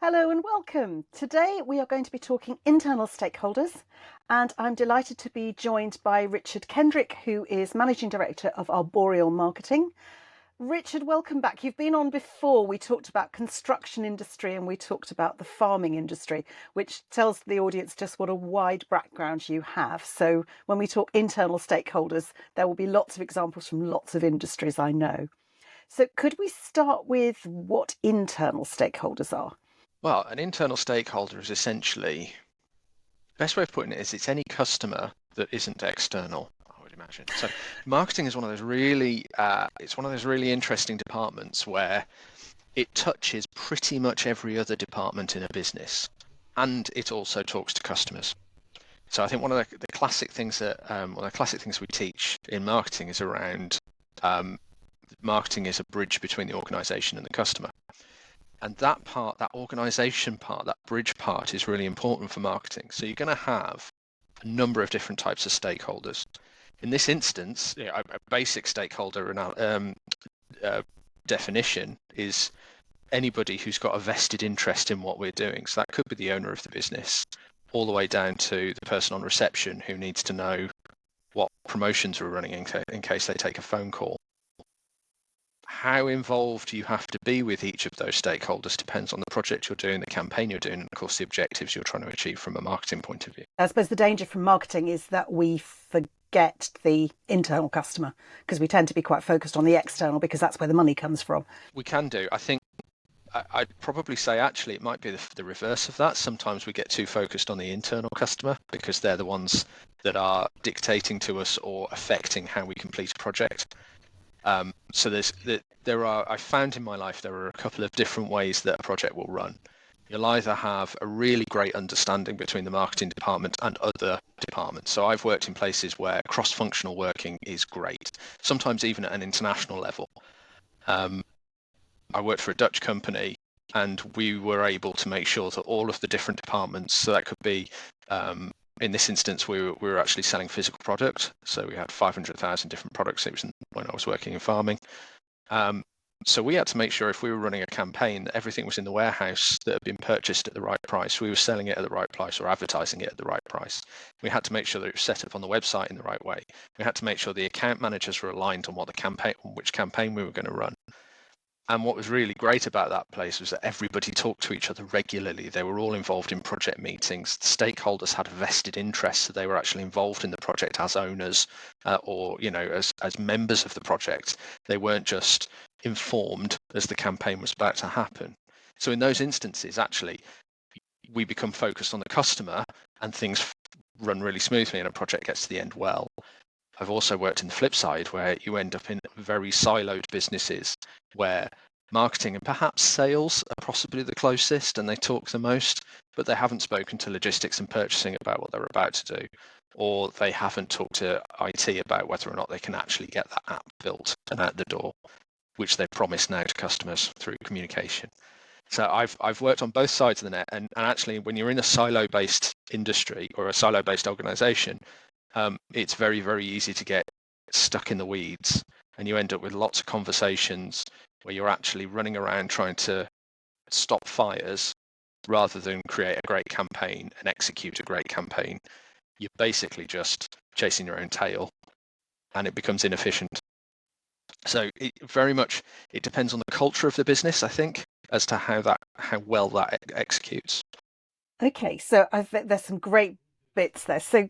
Hello and welcome. Today we are going to be talking internal stakeholders, and I'm delighted to be joined by Richard Kendrick, who is Managing Director of Arboreal Marketing. Richard, welcome back. You've been on before. We talked about construction industry and we talked about the farming industry, which tells the audience just what a wide background you have. So when we talk internal stakeholders, there will be lots of examples from lots of industries, I know. So could we start with what internal stakeholders are? Well, an internal stakeholder is essentially, the best way of putting it is it's any customer that isn't external, I would imagine. So marketing is one of those it's one of those really interesting departments where it touches pretty much every other department in a business, and it also talks to customers. So I think one of the classic things one of the classic things we teach in marketing is around marketing is a bridge between the organization and the customer. And that part, that organization part, that bridge part is really important for marketing. So you're going to have a number of different types of stakeholders. In this instance, a basic stakeholder definition is anybody who's got a vested interest in what we're doing. So that could be the owner of the business, all the way down to the person on reception who needs to know what promotions we're running in case they take a phone call. How involved you have to be with each of those stakeholders depends on the project you're doing, the campaign you're doing, and of course the objectives you're trying to achieve from a marketing point of view. I suppose the danger from marketing is that we forget the internal customer because we tend to be quite focused on the external because that's where the money comes from. We can do. I think I'd probably say actually it might be the reverse of that. Sometimes we get too focused on the internal customer because they're the ones that are dictating to us or affecting how we complete a project. So I found in my life there are a couple of different ways that a project will run. You'll either have a really great understanding between the marketing department and other departments. So I've worked in places where cross-functional working is great, sometimes even at an international level. I worked for a Dutch company and we were able to make sure that all of the different departments, so that could be in this instance, we were actually selling physical product. So we had 500,000 different products. It was when I was working in farming. So we had to make sure if we were running a campaign that everything was in the warehouse that had been purchased at the right price. We were selling it at the right price or advertising it at the right price. We had to make sure that it was set up on the website in the right way. We had to make sure the account managers were aligned on which campaign we were going to run. And what was really great about that place was that everybody talked to each other regularly. They were all involved in project meetings. The stakeholders had a vested interest, so they were actually involved in the project as owners or as members of the project. They weren't just informed as the campaign was about to happen. So in those instances, actually, we become focused on the customer and things run really smoothly and a project gets to the end well. I've also worked in the flip side where you end up in very siloed businesses where marketing and perhaps sales are possibly the closest and they talk the most, but they haven't spoken to logistics and purchasing about what they're about to do, or they haven't talked to IT about whether or not they can actually get that app built and out the door, which they promise now to customers through communication. So I've worked on both sides of the net, and actually when you're in a silo-based industry or a silo-based organization, it's very, very easy to get stuck in the weeds and you end up with lots of conversations where you're actually running around trying to stop fires rather than create a great campaign and execute a great campaign. You're basically just chasing your own tail and it becomes inefficient. So it depends on the culture of the business, I think, as to how well that executes. Okay, so there's some great bits there. So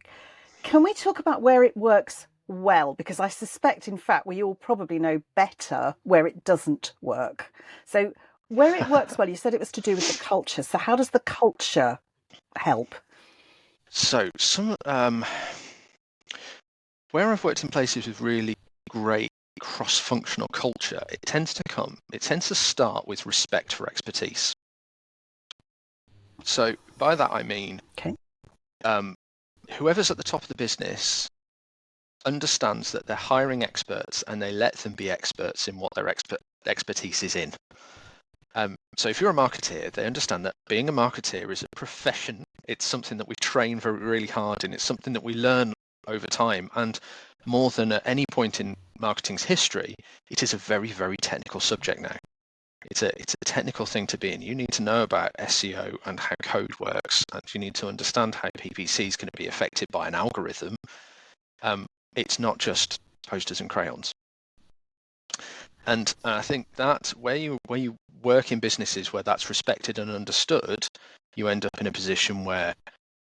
can we talk about where it works well? Because I suspect, in fact, we all probably know better where it doesn't work. So where it works well, you said it was to do with the culture. So how does the culture help? So where I've worked in places with really great cross-functional culture, it tends to start with respect for expertise. So by that I mean, whoever's at the top of the business understands that they're hiring experts and they let them be experts in what their expertise is in. So if you're a marketeer, they understand that being a marketeer is a profession. It's something that we train really hard in. It's something that we learn over time. And more than at any point in marketing's history, it is a very, very technical subject now. It's a technical thing to be in. You need to know about SEO and how code works, and you need to understand how PPC is going to be affected by an algorithm. It's not just posters and crayons. And I think that where you work in businesses where that's respected and understood, you end up in a position where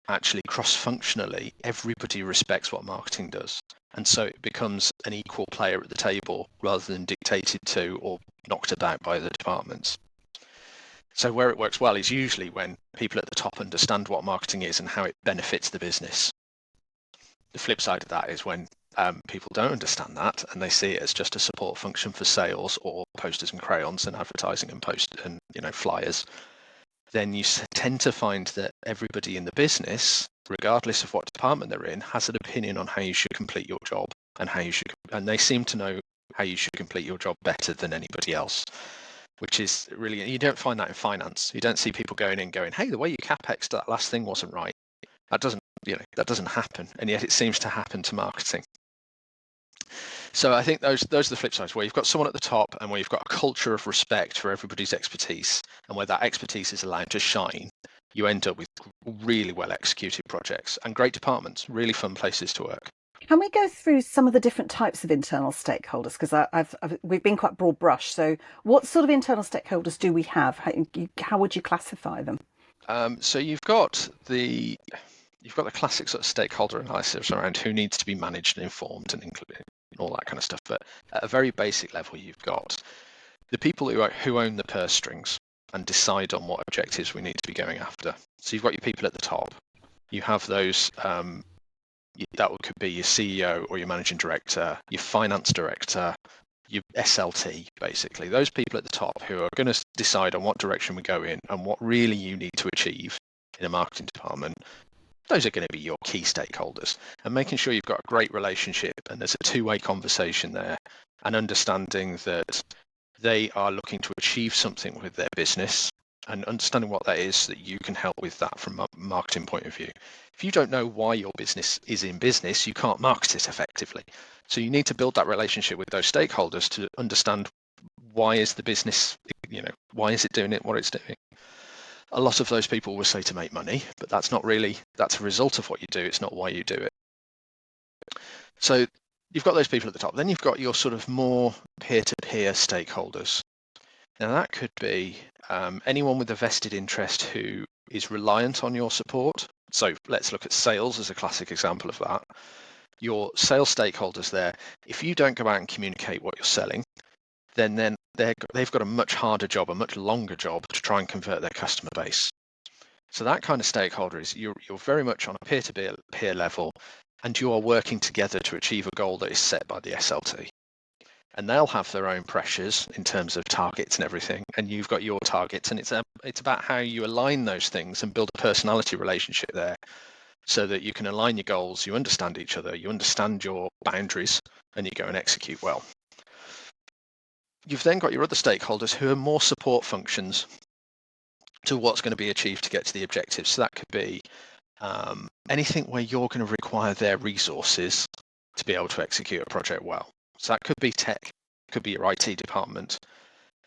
actually cross-functionally everybody respects what marketing does, and so it becomes an equal player at the table rather than dictated to or knocked about by the departments. So where it works well is usually when people at the top understand what marketing is and how it benefits the business. The flip side of that is when people don't understand that and they see it as just a support function for sales or posters and crayons and advertising and flyers. Then you tend to find that everybody in the business, regardless of what department they're in, has an opinion on how you should complete your job and and they seem to know how you should complete your job better than anybody else, which is really, you don't find that in finance. You don't see people going in going, hey, the way you capex that last thing wasn't right. That doesn't happen, and yet it seems to happen to marketing. So I think those are the flip sides, where you've got someone at the top and where you've got a culture of respect for everybody's expertise, and where that expertise is allowed to shine, you end up with really well executed projects and great departments, really fun places to work. Can we go through some of the different types of internal stakeholders? Because we've been quite broad brush. So, what sort of internal stakeholders do we have? How would you classify them? So you've got the classic sort of stakeholder analysis around who needs to be managed and informed and included, all that kind of stuff. But at a very basic level, you've got the people who own the purse strings and decide on what objectives we need to be going after. So you've got your people at the top. You have those that could be your CEO or your managing director, your finance director, your SLT, basically. Those people at the top who are going to decide on what direction we go in and what really you need to achieve in a marketing department. Those are going to be your key stakeholders, and making sure you've got a great relationship and there's a two-way conversation there, and understanding that they are looking to achieve something with their business, and understanding what that is so that you can help with that from a marketing point of view. If you don't know why your business is in business, you can't market it effectively. So you need to build that relationship with those stakeholders to understand why is the business, why is it doing it, what it's doing. A lot of those people will say to make money, but that's a result of what you do. It's not why you do it. So you've got those people at the top. Then you've got your sort of more peer-to-peer stakeholders. Now that could be anyone with a vested interest who is reliant on your support. So let's look at sales as a classic example of that. Your sales stakeholders there, if you don't go out and communicate what you're selling, then they've got a much harder job, a much longer job to try and convert their customer base. So that kind of stakeholder is you're very much on a peer-to-peer level, and you are working together to achieve a goal that is set by the SLT. And they'll have their own pressures in terms of targets and everything, and you've got your targets, and it's about how you align those things and build a personality relationship there, so that you can align your goals, you understand each other, you understand your boundaries, and you go and execute well. You've then got your other stakeholders who are more support functions to what's going to be achieved to get to the objectives. So that could be anything where you're going to require their resources to be able to execute a project well. So that could be tech, could be your IT department.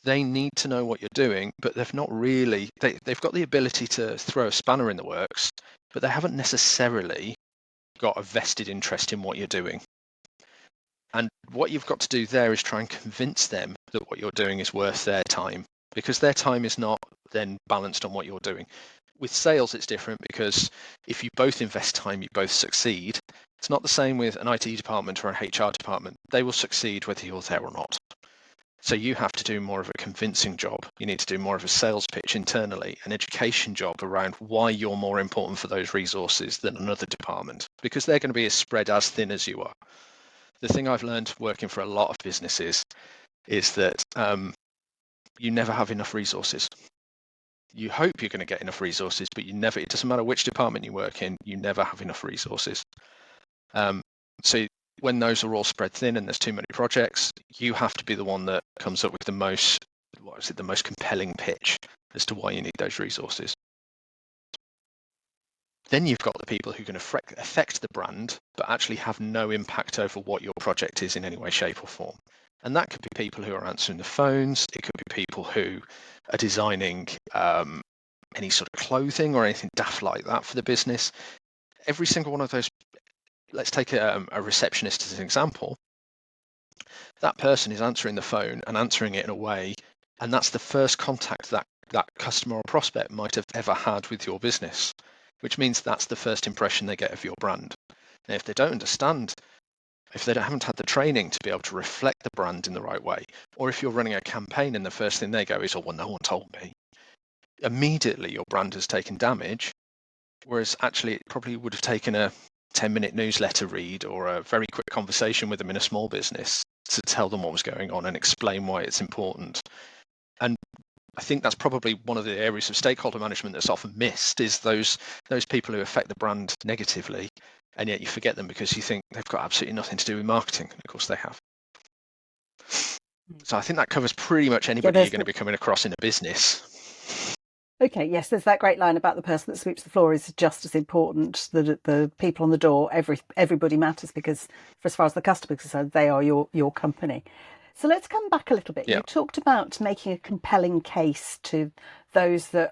They need to know what you're doing, but they've not really, they've got the ability to throw a spanner in the works, but they haven't necessarily got a vested interest in what you're doing. And what you've got to do there is try and convince them that what you're doing is worth their time, because their time is not then balanced on what you're doing. With sales, it's different, because if you both invest time, you both succeed. It's not the same with an IT department or an HR department. They will succeed whether you're there or not. So you have to do more of a convincing job. You need to do more of a sales pitch internally, an education job around why you're more important for those resources than another department, because they're going to be spread as thin as you are. The thing I've learned working for a lot of businesses is that you never have enough resources. You hope you're going to get enough resources, but it doesn't matter which department you work in, you never have enough resources. So when those are all spread thin and there's too many projects, you have to be the one that comes up with the most compelling pitch as to why you need those resources. Then you've got the people who can affect the brand, but actually have no impact over what your project is in any way, shape, or form. And that could be people who are answering the phones. It could be people who are designing any sort of clothing or anything daft like that for the business. Every single one of those, let's take a receptionist as an example. That person is answering the phone and answering it in a way, and that's the first contact that customer or prospect might have ever had with your business, which means that's the first impression they get of your brand. And if they don't understand, if they haven't had the training to be able to reflect the brand in the right way, or if you're running a campaign and the first thing they go is, oh, well, no one told me, immediately your brand has taken damage, whereas actually it probably would have taken a 10-minute newsletter read or a very quick conversation with them in a small business to tell them what was going on and explain why it's important. And I think that's probably one of the areas of stakeholder management that's often missed, is those people who affect the brand negatively, and yet you forget them because you think they've got absolutely nothing to do with marketing. And of course they have. So I think that covers pretty much anybody you're going to be coming across in a business. Okay, yes, there's that great line about the person that sweeps the floor is just as important. The people on the door, everybody matters, because for as far as the customer is concerned, they are your company. So let's come back a little bit. Yeah. You talked about making a compelling case to those that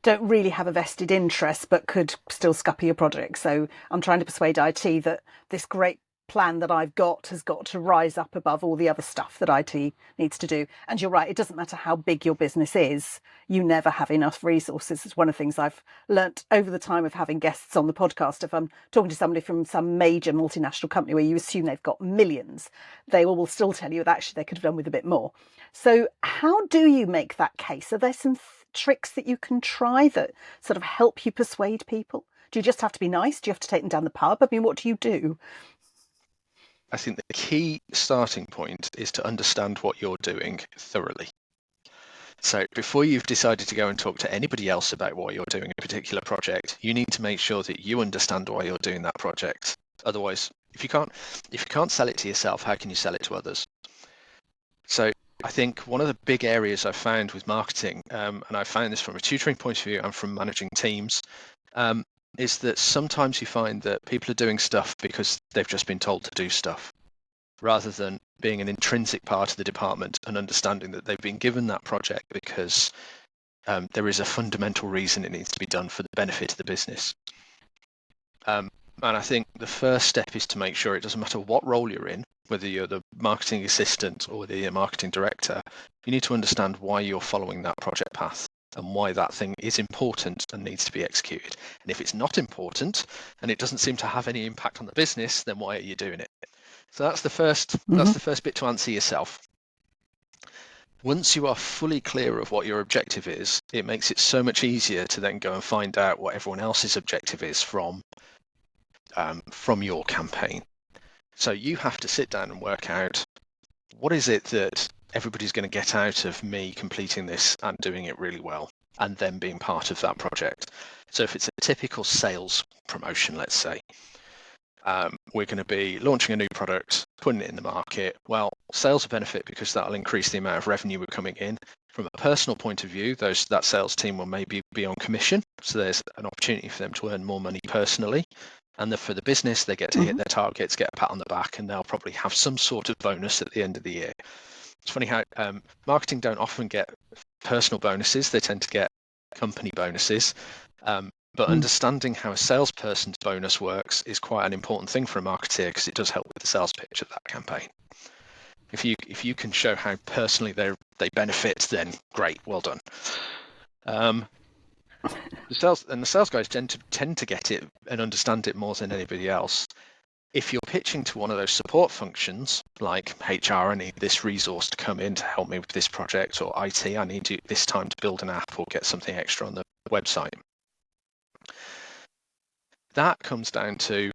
don't really have a vested interest but could still scupper your project. So I'm trying to persuade IT that this great plan that I've got has got to rise up above all the other stuff that IT needs to do. And you're right, it doesn't matter how big your business is, you never have enough resources. It's one of the things I've learnt over the time of having guests on the podcast. If I'm talking to somebody from some major multinational company where you assume they've got millions, they will still tell you that actually they could have done with a bit more. So how do you make that case? Are there some tricks that you can try that sort of help you persuade people? Do you just have to be nice? Do you have to take them down the pub? I mean, what do you do? I think the key starting point is to understand what you're doing thoroughly. So before you've decided to go and talk to anybody else about why you're doing a particular project, you need to make sure that you understand why you're doing that project. Otherwise, if you can't sell it to yourself, how can you sell it to others? So I think one of the big areas I've found with marketing, and I found this from a tutoring point of view and from managing teams, is that sometimes you find that people are doing stuff because they've just been told to do stuff, rather than being an intrinsic part of the department and understanding that they've been given that project because there is a fundamental reason it needs to be done for the benefit of the business. And I think the first step is to make sure, it doesn't matter what role you're in, whether you're the marketing assistant or whether you're a marketing director, you need to understand why you're following that project path and why that thing is important and needs to be executed. And if it's not important and it doesn't seem to have any impact on the business, then why are you doing it? So that's the first bit to answer yourself. Once you are fully clear of what your objective is, it makes it so much easier to then go and find out what everyone else's objective is from your campaign. So you have to sit down and work out, what is it that everybody's going to get out of me completing this and doing it really well, and then being part of that project. So if it's a typical sales promotion, let's say, we're going to be launching a new product, putting it in the market. Well, sales will benefit because that'll increase the amount of revenue we're coming in. From a personal point of view, that sales team will maybe be on commission, so there's an opportunity for them to earn more money personally. And for the business, they get to hit their targets, get a pat on the back, and they'll probably have some sort of bonus at the end of the year. It's funny how marketing don't often get personal bonuses; they tend to get company bonuses. But understanding how a salesperson's bonus works is quite an important thing for a marketeer, because it does help with the sales pitch of that campaign. If you can show how personally they benefit, then great, well done. The sales guys tend to get it and understand it more than anybody else. If you're pitching to one of those support functions, like HR, I need this resource to come in to help me with this project, or IT, I need this time to build an app or get something extra on the website. That comes down to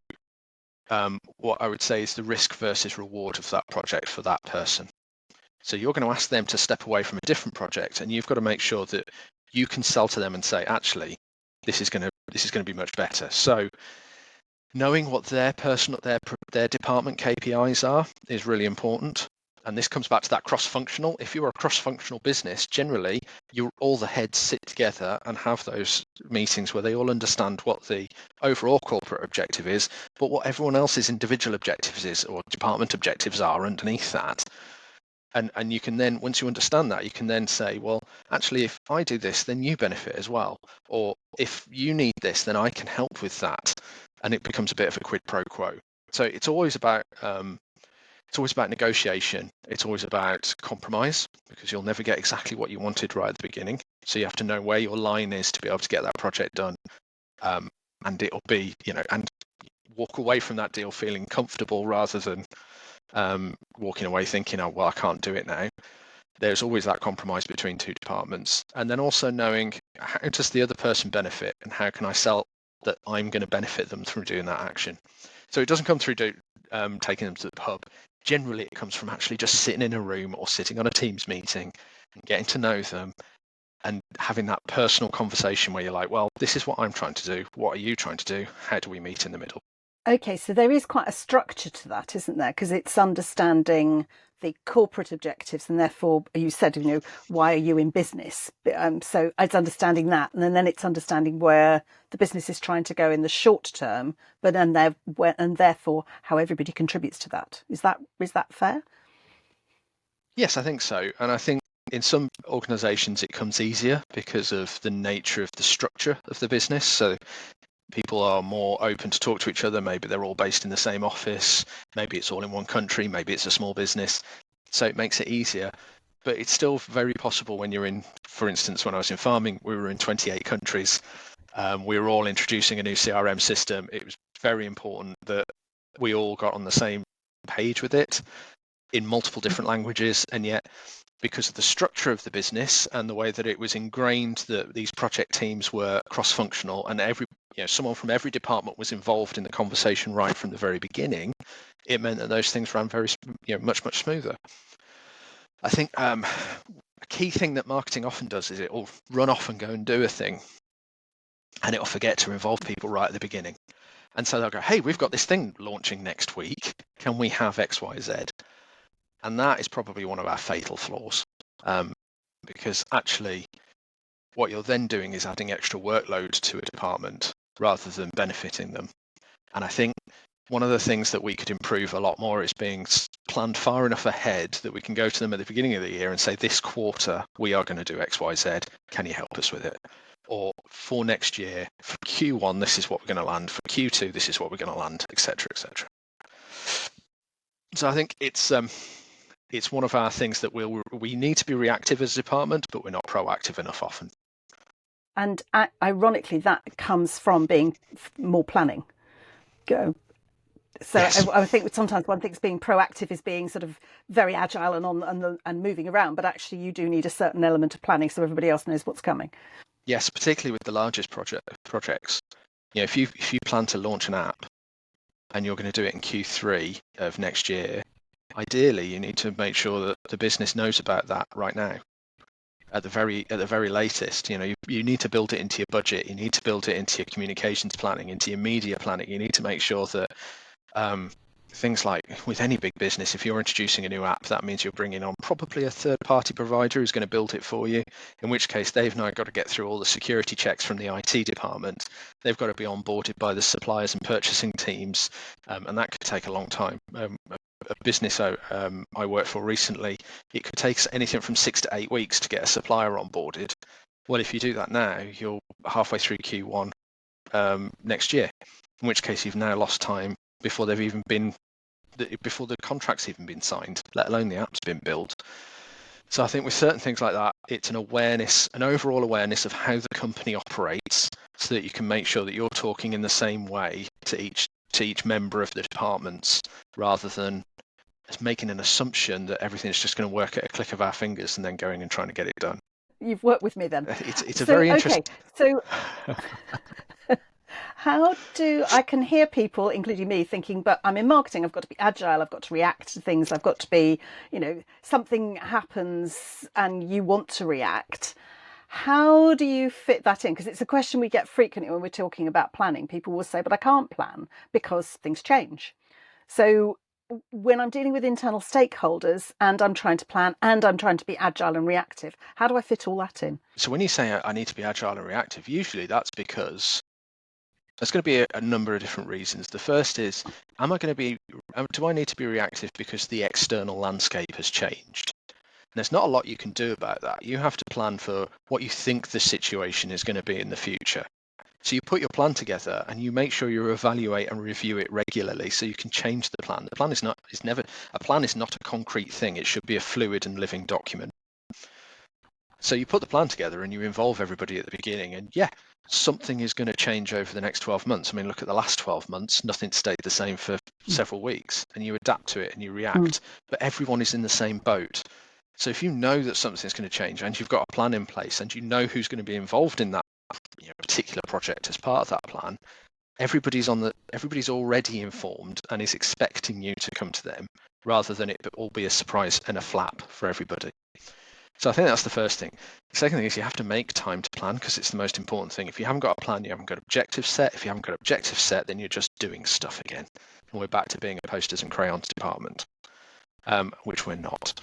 what I would say is the risk versus reward of that project for that person. So you're going to ask them to step away from a different project, and you've got to make sure that you can sell to them and say, actually, this is going to be much better. So knowing what their department KPIs are is really important. And this comes back to that cross-functional. If you're a cross-functional business, generally, all the heads sit together and have those meetings where they all understand what the overall corporate objective is, but what everyone else's individual objectives is, or department objectives are underneath that. And you can then, once you understand that, you can then say, well, actually, if I do this, then you benefit as well. Or if you need this, then I can help with that. And it becomes a bit of a quid pro quo. So it's always about negotiation. It's always about compromise, because you'll never get exactly what you wanted right at the beginning. So you have to know where your line is to be able to get that project done. And it'll be, and walk away from that deal feeling comfortable rather than walking away thinking, oh, well, I can't do it now. There's always that compromise between two departments. And then also knowing, how does the other person benefit, and how can I sell that I'm going to benefit them through doing that action? So it doesn't come through taking them to the pub. Generally, it comes from actually just sitting in a room or sitting on a Teams meeting and getting to know them and having that personal conversation where you're like, well, this is what I'm trying to do. What are you trying to do? How do we meet in the middle? Okay, so there is quite a structure to that, isn't there? Because it's understanding the corporate objectives, and therefore, you said, why are you in business? So it's understanding that, and then it's understanding where the business is trying to go in the short term, but and therefore how everybody contributes to that. Is that fair? Yes, I think so. And I think in some organizations it comes easier because of the nature of the structure of the business. So people are more open to talk to each other. Maybe they're all based in the same office. Maybe it's all in one country. Maybe it's a small business. So it makes it easier. But it's still very possible when you're in, for instance, when I was in farming, we were in 28 countries. We were all introducing a new CRM system. It was very important that we all got on the same page with it in multiple different languages. And yet, because of the structure of the business and the way that it was ingrained that these project teams were cross-functional and someone from every department was involved in the conversation right from the very beginning, it meant that those things ran very, much smoother. I think a key thing that marketing often does is it will run off and go and do a thing, and it'll forget to involve people right at the beginning. And so they'll go, hey, we've got this thing launching next week. Can we have X, Y, Z? And that is probably one of our fatal flaws, because actually what you're then doing is adding extra workload to a department rather than benefiting them. And I think one of the things that we could improve a lot more is being planned far enough ahead that we can go to them at the beginning of the year and say, this quarter, we are going to do X, Y, Z. Can you help us with it? Or for next year, for Q1, this is what we're going to land. For Q2, this is what we're going to land, etc., etc. So I think it's one of our things that we need to be reactive as a department, but we're not proactive enough often. And ironically, that comes from being more planning. So yes. I think sometimes one thinks being proactive is being sort of very agile and moving around, but actually you do need a certain element of planning so everybody else knows what's coming. Yes, particularly with the largest projects. If you plan to launch an app and you're going to do it in Q3 of next year, ideally you need to make sure that the business knows about that right now. At the very latest, you need to build it into your budget. You need to build it into your communications planning, into your media planning. You need to make sure that things like with any big business, if you're introducing a new app, that means you're bringing on probably a third-party provider who's going to build it for you, in which case they've now got to get through all the security checks from the IT department. They've got to be onboarded by the suppliers and purchasing teams, and that could take a long time. A business I worked for recently, it could take anything from 6 to 8 weeks to get a supplier onboarded. Well, if you do that now, you're halfway through Q1 next year, in which case you've now lost time before the contract's even been signed, let alone the app's been built. So I think with certain things like that, it's an overall awareness of how the company operates, so that you can make sure that you're talking in the same way to each member of the departments, rather than making an assumption that everything's just going to work at a click of our fingers and then going and trying to get it done. You've worked with me then. It's a very interesting. Okay, so I can hear people, including me, thinking, but I'm in marketing, I've got to be agile, I've got to react to things, I've got to be, something happens and you want to react. How do you fit that in? Because it's a question we get frequently when we're talking about planning. People will say, but I can't plan because things change. So when I'm dealing with internal stakeholders and I'm trying to plan and I'm trying to be agile and reactive, how do I fit all that in? So when you say I need to be agile and reactive, usually that's because there's going to be a number of different reasons. The first is, do I need to be reactive because the external landscape has changed? And there's not a lot you can do about that. You have to plan for what you think the situation is going to be in the future. So you put your plan together and you make sure you evaluate and review it regularly so you can change the plan. The plan a plan is not a concrete thing. It should be a fluid and living document. So you put the plan together and you involve everybody at the beginning, and yeah, something is going to change over the next 12 months. I mean, look at the last 12 months, nothing stayed the same for several weeks, and you adapt to it and you react, but everyone is in the same boat. So if you know that something's going to change and you've got a plan in place and you know who's going to be involved in that particular project as part of that plan, everybody's already informed and is expecting you to come to them rather than it all be a surprise and a flap for everybody. So I think that's the first thing. The second thing is you have to make time to plan because it's the most important thing. If you haven't got a plan, you haven't got objectives set. If you haven't got objectives set, then you're just doing stuff again. And we're back to being a posters and crayons department, which we're not.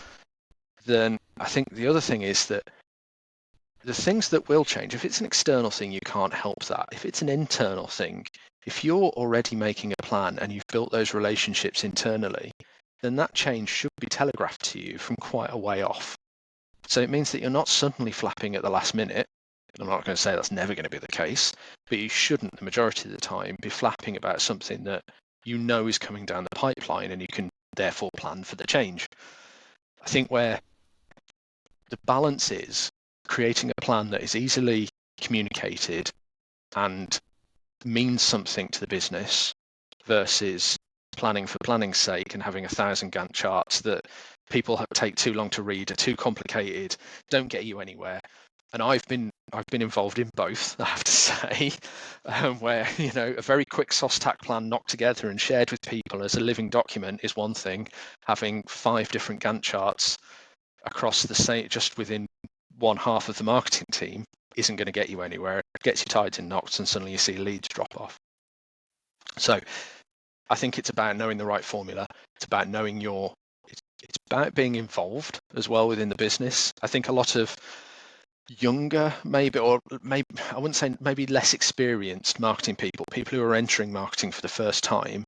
Then I think the other thing is that the things that will change, if it's an external thing, you can't help that. If it's an internal thing, if you're already making a plan and you've built those relationships internally, then that change should be telegraphed to you from quite a way off. So it means that you're not suddenly flapping at the last minute. I'm not going to say that's never going to be the case, but you shouldn't, the majority of the time, be flapping about something that you know is coming down the pipeline and you can therefore plan for the change. I think where the balance is creating a plan that is easily communicated and means something to the business versus planning for planning's sake and having 1,000 Gantt charts that people take too long to read, are too complicated, don't get you anywhere. And I've been involved in both, I have to say, where a very quick SOSTAC plan knocked together and shared with people as a living document is one thing. Having 5 different Gantt charts across the same, just within one half of the marketing team, isn't going to get you anywhere. It gets you tied in knots, and suddenly you see leads drop off. So I think it's about knowing the right formula. It's about knowing it's about being involved as well within the business. I think a lot of younger, maybe I wouldn't say, maybe less experienced marketing people who are entering marketing for the first time,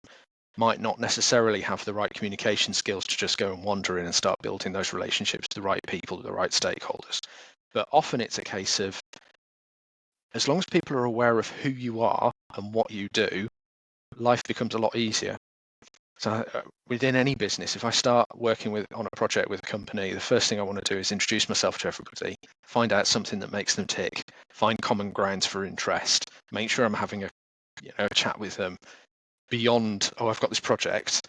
might not necessarily have the right communication skills to just go and wander in and start building those relationships with the right people, the right stakeholders. But often it's a case of, as long as people are aware of who you are and what you do, life becomes a lot easier. So within any business, if I start working on a project with a company, the first thing I want to do is introduce myself to everybody, find out something that makes them tick, find common grounds for interest, make sure I'm having a chat with them beyond, I've got this project.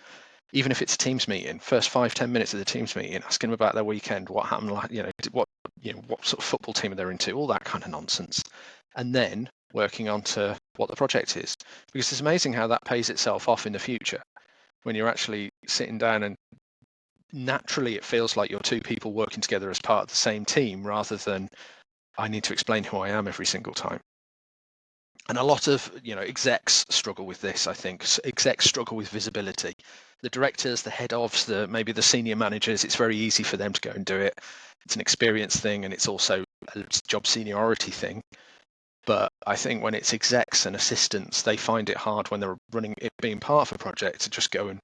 Even if it's a Teams meeting, first 5-10 minutes of the Teams meeting, asking them about their weekend, what happened, what sort of football team they're into, all that kind of nonsense, and then working on to what the project is, because it's amazing how that pays itself off in the future when you're actually sitting down and naturally it feels like you're two people working together as part of the same team rather than I need to explain who I am every single time. And a lot of execs struggle with this. I think execs struggle with visibility. The directors, the head ofs, maybe the senior managers, it's very easy for them to go and do it. It's an experience thing, and it's also a job seniority thing. But I think when it's execs and assistants, they find it hard when they're running it, being part of a project, to just go and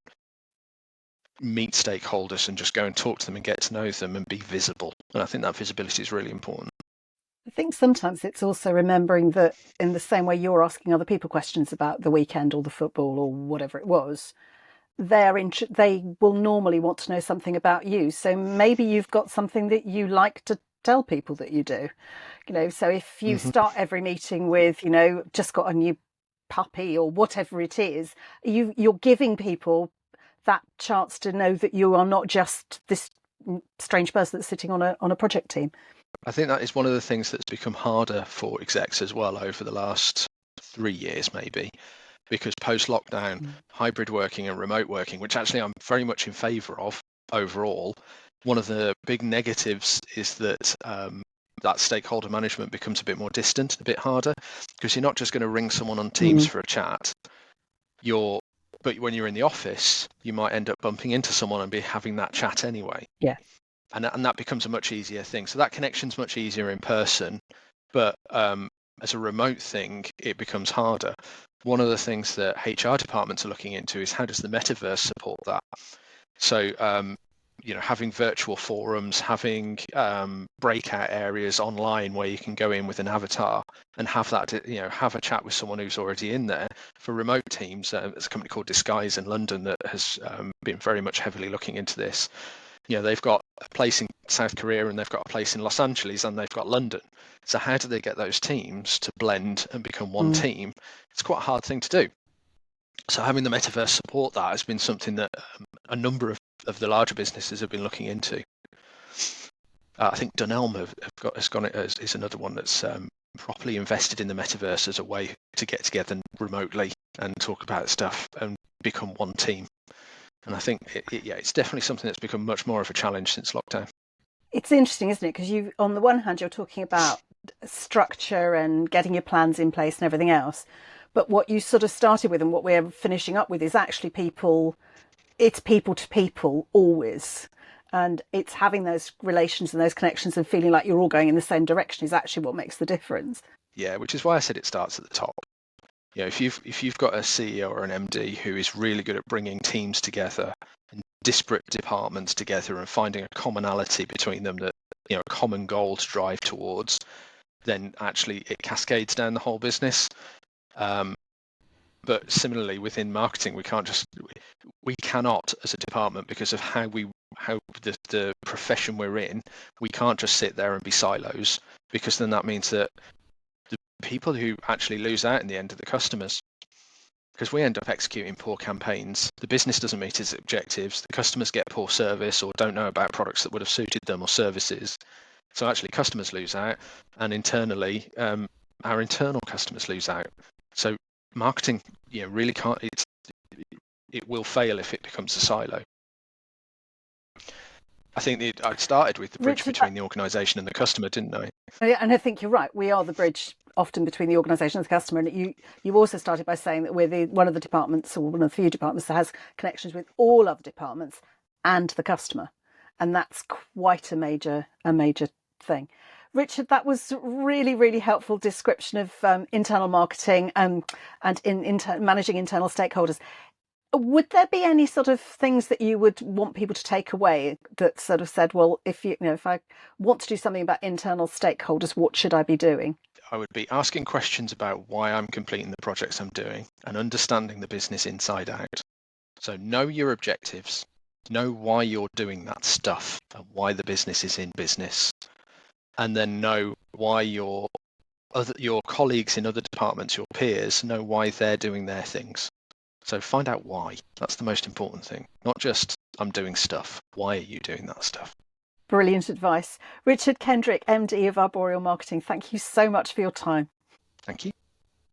meet stakeholders and just go and talk to them and get to know them and be visible. And I think that visibility is really important. I think sometimes it's also remembering that in the same way you're asking other people questions about the weekend or the football or whatever it was, they will normally want to know something about you. So maybe you've got something that you like to tell people that you do. So if you start every meeting with, just got a new puppy or whatever it is, you're giving people that chance to know that you are not just this strange person that's sitting on a project team. I think that is one of the things that's become harder for execs as well over the last 3 years, maybe, because post-lockdown, hybrid working and remote working, which actually I'm very much in favour of overall, one of the big negatives is that that stakeholder management becomes a bit more distant, a bit harder, because you're not just going to ring someone on Teams for a chat. You're But when you're in the office, you might end up bumping into someone and be having that chat anyway. Yeah. And that becomes a much easier thing. So that connection's much easier in person, but as a remote thing, it becomes harder. One of the things that HR departments are looking into is how does the metaverse support that? So having virtual forums, having breakout areas online where you can go in with an avatar and have that, have a chat with someone who's already in there. For remote teams, there's a company called Disguise in London that has been very much heavily looking into this. They've got a place in South Korea and they've got a place in Los Angeles and they've got London. So how do they get those teams to blend and become one team? It's quite a hard thing to do. So having the metaverse support that has been something that a number of the larger businesses have been looking into. I think Dunelm is another one that's properly invested in the metaverse as a way to get together remotely and talk about stuff and become one team. And I think it's definitely something that's become much more of a challenge since lockdown. It's interesting, isn't it? Because on the one hand, you're talking about structure and getting your plans in place and everything else. But what you sort of started with and what we're finishing up with is actually it's people to people always. And it's having those relations and those connections and feeling like you're all going in the same direction is actually what makes the difference. Yeah, which is why I said it starts at the top. If you've got a CEO or an MD who is really good at bringing teams together and disparate departments together and finding a commonality between them that a common goal to drive towards, then actually it cascades down the whole business. But similarly within marketing, we cannot as a department, because of how the profession we're in, we can't just sit there and be silos, because then that means that the people who actually lose out in the end are the customers, because we end up executing poor campaigns. The business doesn't meet its objectives. The customers get poor service or don't know about products that would have suited them or services. So actually customers lose out, and internally our internal customers lose out. So marketing really can't, it will fail if it becomes a silo. I think I started with the bridge Richard, between the organisation and the customer, didn't I? And I think you're right. We are the bridge often between the organisation and the customer. And you also started by saying that we're one of the departments, or one of the few departments that has connections with all other departments and the customer. And that's quite a major thing. Richard, that was really, really helpful description of internal marketing and managing internal stakeholders. Would there be any sort of things that you would want people to take away that sort of said, well, if I want to do something about internal stakeholders, what should I be doing? I would be asking questions about why I'm completing the projects I'm doing and understanding the business inside out. So know your objectives, know why you're doing that stuff and why the business is in business, and then know why your colleagues in other departments, your peers, know why they're doing their things. So find out why. That's the most important thing. Not just I'm doing stuff. Why are you doing that stuff? Brilliant advice. Richard Kendrick, MD of Arboreal Marketing, thank you so much for your time. Thank you.